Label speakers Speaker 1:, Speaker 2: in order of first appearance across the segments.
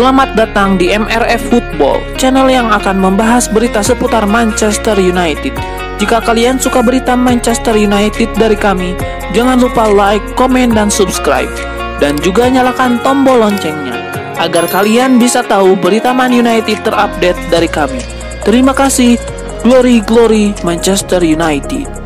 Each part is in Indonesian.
Speaker 1: Selamat datang di MRF Football, channel yang akan membahas berita seputar Manchester United. Jika kalian suka berita Manchester United dari kami, jangan lupa like, komen, dan subscribe. Dan juga nyalakan tombol loncengnya, agar kalian bisa tahu berita Man United terupdate dari kami. Terima kasih, Glory Glory Manchester United.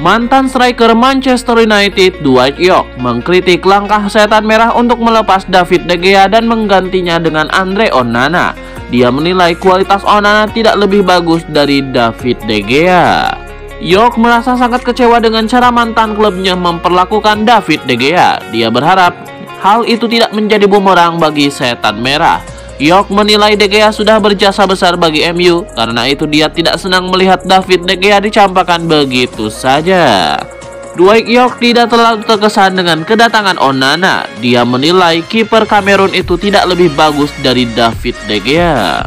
Speaker 2: Mantan striker Manchester United Dwight Yorke mengkritik langkah setan merah untuk melepas David De Gea dan menggantinya dengan Andre Onana. Dia menilai kualitas Onana tidak lebih bagus dari David De Gea. Yorke merasa sangat kecewa dengan cara mantan klubnya memperlakukan David De Gea. Dia berharap hal itu tidak menjadi bumerang bagi setan merah. Yorke menilai De Gea sudah berjasa besar bagi MU, karena itu dia tidak senang melihat David De Gea dicampakkan begitu saja. Dwight Yorke tidak terlalu terkesan dengan kedatangan Onana. Dia menilai kiper Kamerun itu tidak lebih bagus dari David De Gea.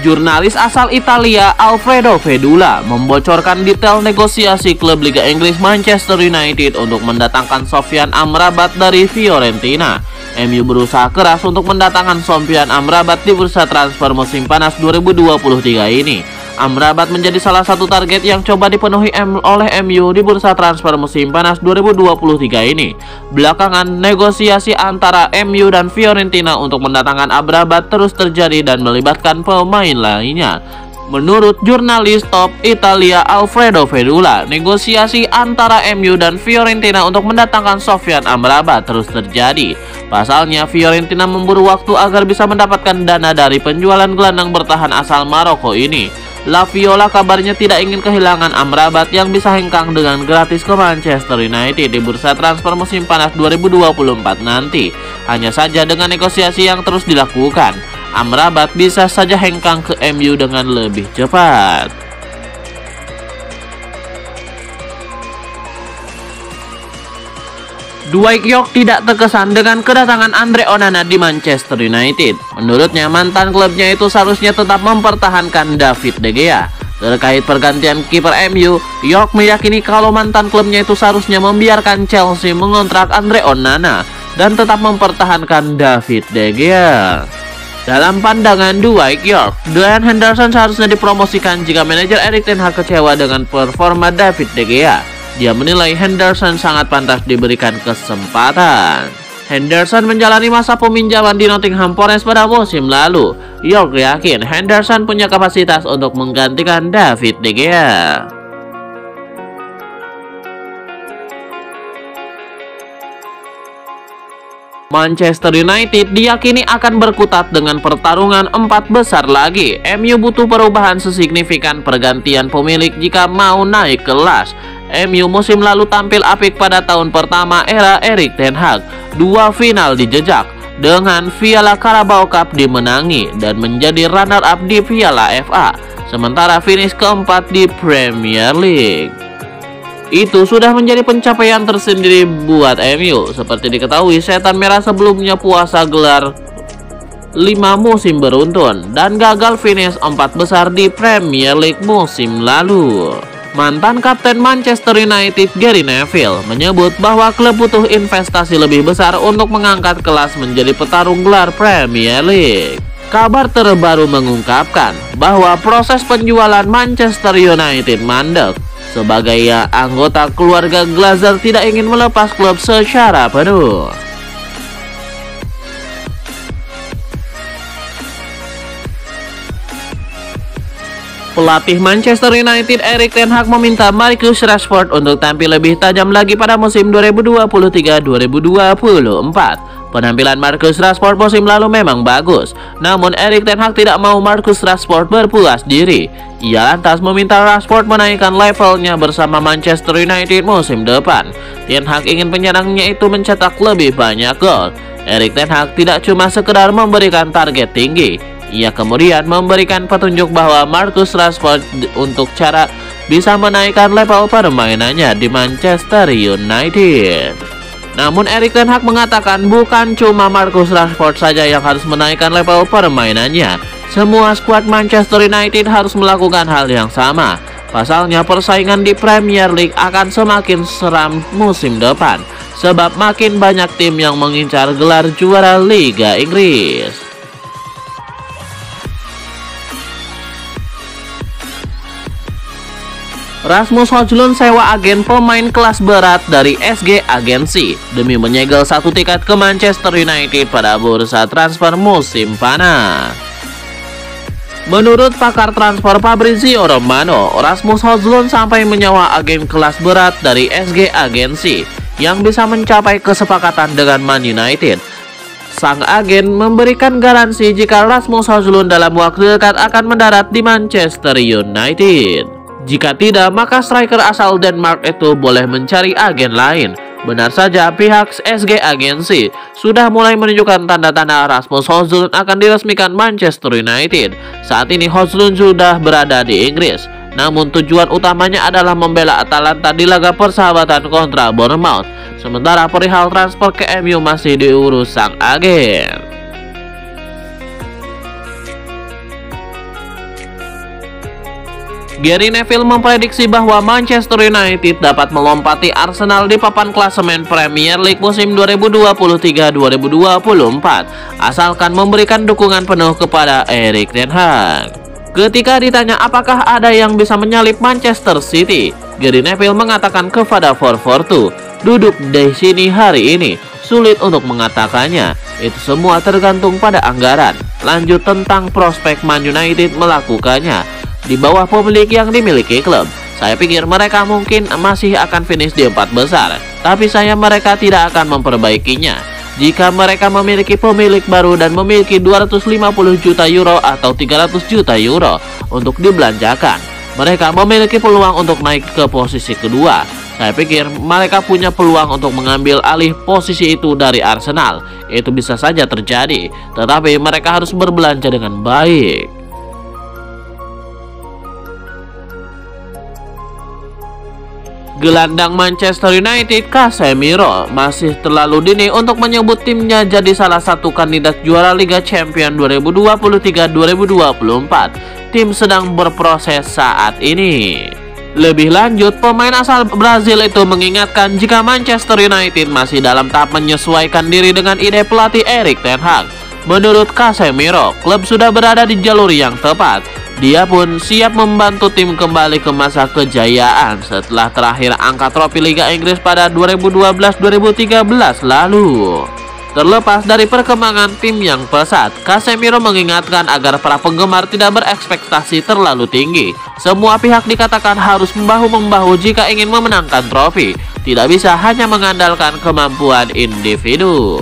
Speaker 2: Jurnalis asal Italia Alfredo Vedula membocorkan detail negosiasi klub Liga Inggris Manchester United untuk mendatangkan Sofyan Amrabat dari Fiorentina. MU berusaha keras untuk mendatangkan Sofyan Amrabat di bursa transfer musim panas 2023 ini. Amrabat menjadi salah satu target yang coba dipenuhi oleh MU di bursa transfer musim panas 2023 ini. Belakangan, negosiasi antara MU dan Fiorentina untuk mendatangkan Amrabat terus terjadi dan melibatkan pemain lainnya. Menurut jurnalis top Italia Alfredo Vedula, negosiasi antara MU dan Fiorentina untuk mendatangkan Sofyan Amrabat terus terjadi. Pasalnya, Fiorentina memburu waktu agar bisa mendapatkan dana dari penjualan gelandang bertahan asal Maroko ini. La Viola kabarnya tidak ingin kehilangan Amrabat yang bisa hengkang dengan gratis ke Manchester United di bursa transfer musim panas 2024 nanti. Hanya saja dengan negosiasi yang terus dilakukan, Amrabat bisa saja hengkang ke MU dengan lebih cepat. Dwight Yorke tidak terkesan dengan kedatangan Andre Onana di Manchester United. Menurutnya, mantan klubnya itu seharusnya tetap mempertahankan David De Gea. Terkait pergantian kiper MU, Yorke meyakini kalau mantan klubnya itu seharusnya membiarkan Chelsea mengontrak Andre Onana dan tetap mempertahankan David De Gea. Dalam pandangan Dwight Yorke, Dean Henderson seharusnya dipromosikan jika manajer Erik ten Hag kecewa dengan performa David De Gea. Dia menilai Henderson sangat pantas diberikan kesempatan. Henderson menjalani masa peminjaman di Nottingham Forest pada musim lalu. Yorke yakin Henderson punya kapasitas untuk menggantikan David De Gea. Manchester United diyakini akan berkutat dengan pertarungan 4 besar lagi. MU butuh perubahan sesignifikan pergantian pemilik jika mau naik kelas. MU musim lalu tampil apik pada tahun pertama era Erik ten Hag. 2 final dijejak, dengan Piala Carabao Cup dimenangi dan menjadi runner-up di Piala FA, sementara finish keempat di Premier League. Itu sudah menjadi pencapaian tersendiri buat MU. Seperti diketahui, setan merah sebelumnya puasa gelar 5 musim beruntun dan gagal finish 4 besar di Premier League musim lalu. Mantan kapten Manchester United Gary Neville menyebut bahwa klub butuh investasi lebih besar untuk mengangkat kelas menjadi petarung gelar Premier League. Kabar terbaru mengungkapkan bahwa proses penjualan Manchester United mandek. Sebagai anggota keluarga Glazer tidak ingin melepas klub secara penuh. Pelatih Manchester United Erik ten Hag meminta Marcus Rashford untuk tampil lebih tajam lagi pada musim 2023-2024. Penampilan Marcus Rashford musim lalu memang bagus, namun Erik ten Hag tidak mau Marcus Rashford berpuas diri. Ia lantas meminta Rashford menaikkan levelnya bersama Manchester United musim depan. Ten Hag ingin penyerangnya itu mencetak lebih banyak gol. Erik ten Hag tidak cuma sekedar memberikan target tinggi, ia kemudian memberikan petunjuk bahwa Marcus Rashford untuk cara bisa menaikkan level permainannya di Manchester United. Namun Erik ten Hag mengatakan bukan cuma Marcus Rashford saja yang harus menaikkan level permainannya. Semua skuad Manchester United harus melakukan hal yang sama. Pasalnya persaingan di Premier League akan semakin seram musim depan, sebab makin banyak tim yang mengincar gelar juara Liga Inggris. Rasmus Højlund sewa agen pemain kelas berat dari SG Agency demi menyegel satu tiket ke Manchester United pada bursa transfer musim panas. Menurut pakar transfer Fabrizio Romano, Rasmus Højlund sampai menyewa agen kelas berat dari SG Agency yang bisa mencapai kesepakatan dengan Man United. Sang agen memberikan garansi jika Rasmus Højlund dalam waktu dekat akan mendarat di Manchester United. Jika tidak, maka striker asal Denmark itu boleh mencari agen lain. Benar saja, pihak SG Agency sudah mulai menunjukkan tanda-tanda Rasmus Højlund akan diresmikan Manchester United. Saat ini Højlund sudah berada di Inggris, namun tujuan utamanya adalah membela Atalanta di laga persahabatan kontra Bournemouth. Sementara perihal transfer ke MU masih diurus sang agen. Gary Neville memprediksi bahwa Manchester United dapat melompati Arsenal di papan klasemen Premier League musim 2023-2024 asalkan memberikan dukungan penuh kepada Erik ten Hag. Ketika ditanya apakah ada yang bisa menyalip Manchester City, Gary Neville mengatakan kepada 442, "Duduk di sini hari ini, sulit untuk mengatakannya. Itu semua tergantung pada anggaran. Lanjut tentang prospek Man United melakukannya di bawah pemilik yang dimiliki klub. Saya pikir mereka mungkin masih akan finish di 4 besar, tapi mereka tidak akan memperbaikinya. Jika mereka memiliki pemilik baru dan memiliki 250 juta euro atau 300 juta euro untuk dibelanjakan, mereka memiliki peluang untuk naik ke posisi kedua. Saya pikir mereka punya peluang untuk mengambil alih posisi itu dari Arsenal. Itu bisa saja terjadi, tetapi mereka harus berbelanja dengan baik." Gelandang Manchester United Casemiro masih terlalu dini untuk menyebut timnya jadi salah satu kandidat juara Liga Champions 2023-2024. Tim sedang berproses saat ini. Lebih lanjut, pemain asal Brazil itu mengingatkan jika Manchester United masih dalam tahap menyesuaikan diri dengan ide pelatih Erik ten Hag. Menurut Casemiro, klub sudah berada di jalur yang tepat. Dia pun siap membantu tim kembali ke masa kejayaan setelah terakhir angkat trofi Liga Inggris pada 2012-2013 lalu. Terlepas dari perkembangan tim yang pesat, Casemiro mengingatkan agar para penggemar tidak berekspektasi terlalu tinggi. Semua pihak dikatakan harus membahu-membahu jika ingin memenangkan trofi. Tidak bisa hanya mengandalkan kemampuan individu.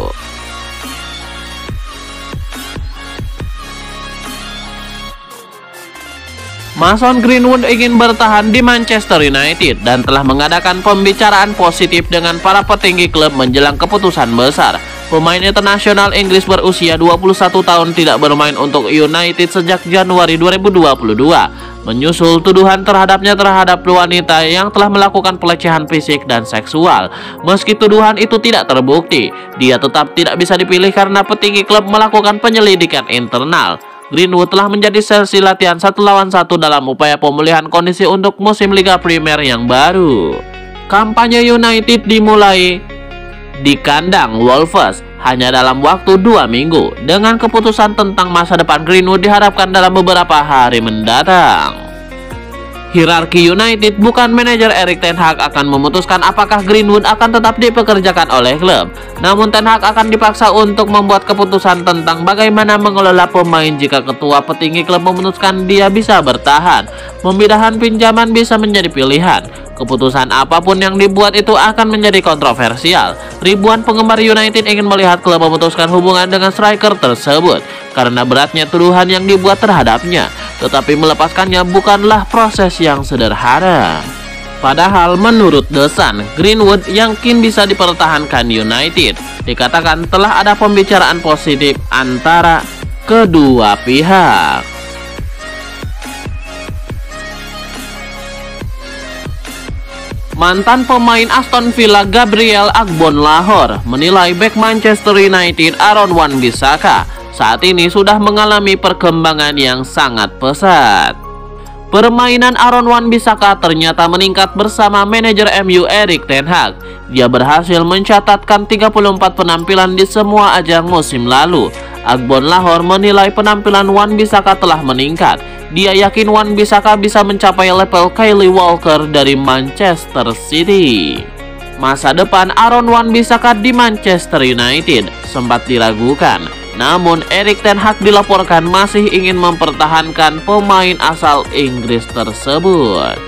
Speaker 2: Mason Greenwood ingin bertahan di Manchester United dan telah mengadakan pembicaraan positif dengan para petinggi klub menjelang keputusan besar. Pemain internasional Inggris berusia 21 tahun tidak bermain untuk United sejak Januari 2022, menyusul tuduhan terhadapnya terhadap wanita yang telah melakukan pelecehan fisik dan seksual. Meski tuduhan itu tidak terbukti, dia tetap tidak bisa dipilih karena petinggi klub melakukan penyelidikan internal. Greenwood telah menjadi sesi latihan 1-1 dalam upaya pemulihan kondisi untuk musim Liga Premier yang baru. Kampanye United dimulai di kandang Wolves hanya dalam waktu 2 minggu. Dengan keputusan tentang masa depan Greenwood diharapkan dalam beberapa hari mendatang. Hierarki United bukan manajer Erik ten Hag akan memutuskan apakah Greenwood akan tetap dipekerjakan oleh klub. Namun ten Hag akan dipaksa untuk membuat keputusan tentang bagaimana mengelola pemain jika ketua petinggi klub memutuskan dia bisa bertahan. Pemindahan pinjaman bisa menjadi pilihan. Keputusan apapun yang dibuat itu akan menjadi kontroversial. Ribuan penggemar United ingin melihat klub memutuskan hubungan dengan striker tersebut karena beratnya tuduhan yang dibuat terhadapnya. Tetapi melepaskannya bukanlah proses yang sederhana. Padahal menurut The Sun, Greenwood yakin bisa dipertahankan United. Dikatakan telah ada pembicaraan positif antara kedua pihak. Mantan pemain Aston Villa Gabriel Agbonlahor menilai bek Manchester United Aaron Wan-Bissaka saat ini sudah mengalami perkembangan yang sangat pesat. Permainan Aaron Wan-Bissaka ternyata meningkat bersama manajer MU Erik ten Hag. Dia berhasil mencatatkan 34 penampilan di semua ajang musim lalu. Agbonlahor menilai penampilan Wan-Bissaka telah meningkat. Dia yakin Wan-Bissaka bisa mencapai level Kyle Walker dari Manchester City. Masa depan Aaron Wan-Bissaka di Manchester United sempat diragukan. Namun Erik ten Hag dilaporkan masih ingin mempertahankan pemain asal Inggris tersebut.